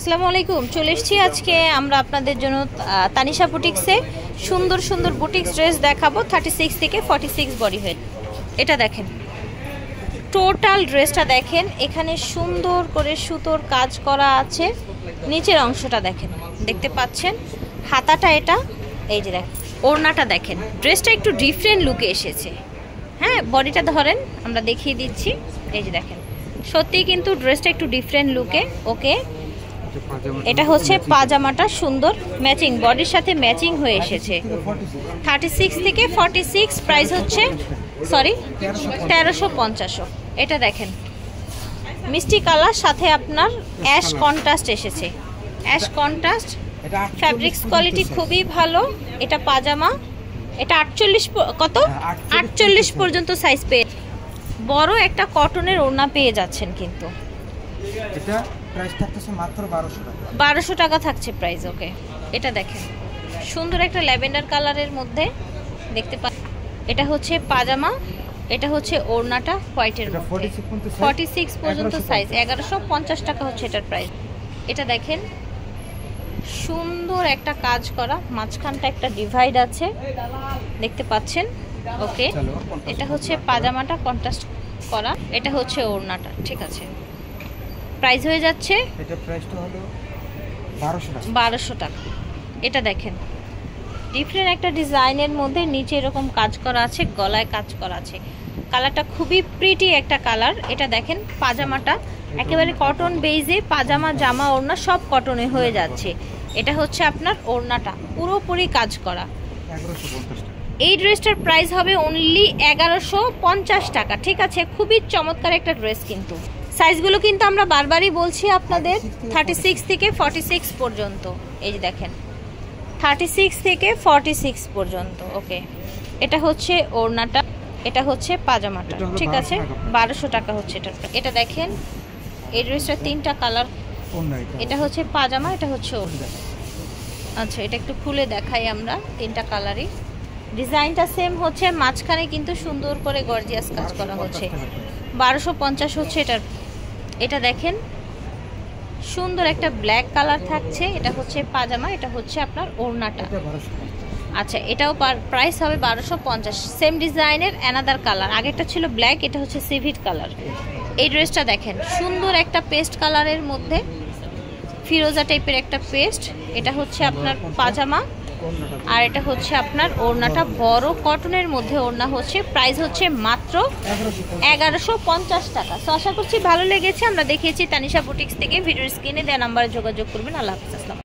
আসসালামু আলাইকুম। চলে এসেছি আজকে আমরা আপনাদের জন্য তানিশা বুটিক্সে সুন্দর সুন্দর বুটিক্স ড্রেস দেখাবো 36 থেকে 46 বডি ওয়েট। এটা দেখেন, টোটাল ড্রেসটা দেখেন, এখানে সুন্দর করে সুতোর কাজ করা আছে। নিচের অংশটা দেখেন, দেখতে পাচ্ছেন হাতাটা, এটা এই যে দেখেন, ওড়নাটা দেখেন। ড্রেসটা একটু ডিফারেন্ট লুকে এসেছে। হ্যাঁ, বডিটা ধরেন, আমরা দেখিয়ে দিচ্ছি। এই যে দেখেন, সত্যি কিন্তু ড্রেসটা একটু ডিফারেন্ট লুকে। ওকে, এটা হচ্ছে পাজামাটা, সুন্দর ম্যাচিং, বডির সাথে ম্যাচিং হয়ে এসেছে। 36 থেকে 46 প্রাইস হচ্ছে, সরি 1350। এটা দেখেন, মিষ্টি কালার সাথে আপনার অ্যাশ কন্ট্রাস্ট এসেছে। অ্যাশ কন্ট্রাস্ট, ফ্যাব্রিক্স কোয়ালিটি খুবই ভালো। এটা পাজামা, এটা 48 কত 48 পর্যন্ত সাইজ পেয়ে, বড় একটা কটনের ওড়না পেয়ে যাচ্ছেন। কিন্তু এটা প্রাইস থাকছে মাত্র 1200 টাকা। 1200 টাকা থাকছে প্রাইস। ওকে, এটা দেখেন, সুন্দর একটা ল্যাভেন্ডার কালারের মধ্যে দেখতে পাচ্ছেন। এটা হচ্ছে পাজামা, এটা হচ্ছে ওড়নাটা হোয়াইটের মধ্যে। 46 পর্যন্ত সাইজ, 1150 টাকা হচ্ছে এটার প্রাইস। এটা দেখেন, সুন্দর একটা কাজ করা, মাঝখানটা একটা ডিভাইড আছে, দেখতে পাচ্ছেন। ওকে, এটা হচ্ছে পাজামাটা কন্ট্রাস্ট করা, এটা হচ্ছে ওড়নাটা। ঠিক আছে, প্রাইস হয়ে যাচ্ছে, এটা প্রাইসটা হলো 1200 টাকা। 1200 টাকা। এটা দেখেন, ডিফারেন্ট একটা ডিজাইনের মধ্যে নিচে এরকম কাজ করা আছে, গলায় কাজ করা আছে। কালারটা খুবই প্রিটি একটা কালার। এটা দেখেন, পাজামাটা একেবারে কটন বেইজে, পাজামা জামা ওড়না সব কটনে হয়ে যাচ্ছে। এটা হচ্ছে আপনার ওড়নাটা পুরোপুরি কাজ করা। 1150 টাকা। এই ড্রেসটার প্রাইস হবে অনলি 1150 টাকা। ঠিক আছে, খুবই চমৎকার একটা ড্রেস। কিন্তু সাইজগুলো কিন্তু আমরা বারবারই বলছি আপনাদের, 36 থেকে 46 পর্যন্ত। এই যে দেখেন, 36 থেকে 46 পর্যন্ত। ওকে, এটা হচ্ছে ওড়নাটা, এটা হচ্ছে পাজামাটা। ঠিক আছে, 1200 টাকা হচ্ছে এটা। এটা দেখেন, এই ড্রেসটার 3টা কালার। এটা হচ্ছে পাজামা, এটা হচ্ছে ওড়না। আচ্ছা, এটা একটু খুলে দেখাই আমরা। 3টা কালারই, ডিজাইনটা সেম হচ্ছে, মাঝখানে কিন্তু সুন্দর করে গর্জিয়াস কাজ করা হচ্ছে। 1250 হচ্ছে এটার। এটা দেখেন, সুন্দর একটা ব্ল্যাক কালার থাকছে। এটা হচ্ছে পাজামা, এটা হচ্ছে আপনার ওড়নাটা। আচ্ছা, এটাও প্রাইস হবে 1250। সেম ডিজাইনের অ্যানাদার কালার, আগেরটা ছিল ব্ল্যাক, এটা হচ্ছে সিভিট কালার। এই ড্রেসটা দেখেন, সুন্দর একটা পেস্ট কালারের মধ্যে, ফিরোজা টাইপের একটা পেস্ট। এটা হচ্ছে আপনার পাজামা, আর এটা হচ্ছে আপনার ওড়নাটা, বড় কটনের মধ্যে ওড়না হচ্ছে। প্রাইস হচ্ছে মাত্র 1150 টাকা। তো আশা করছি ভালো লেগেছে। আমরা দেখিয়েছি তানিশা বুটিক্স থেকে। ভিডিওর স্ক্রিনে দেওয়া নাম্বারে যোগাযোগ করবেন। আল্লাহ হাফেজ। আসসালাম।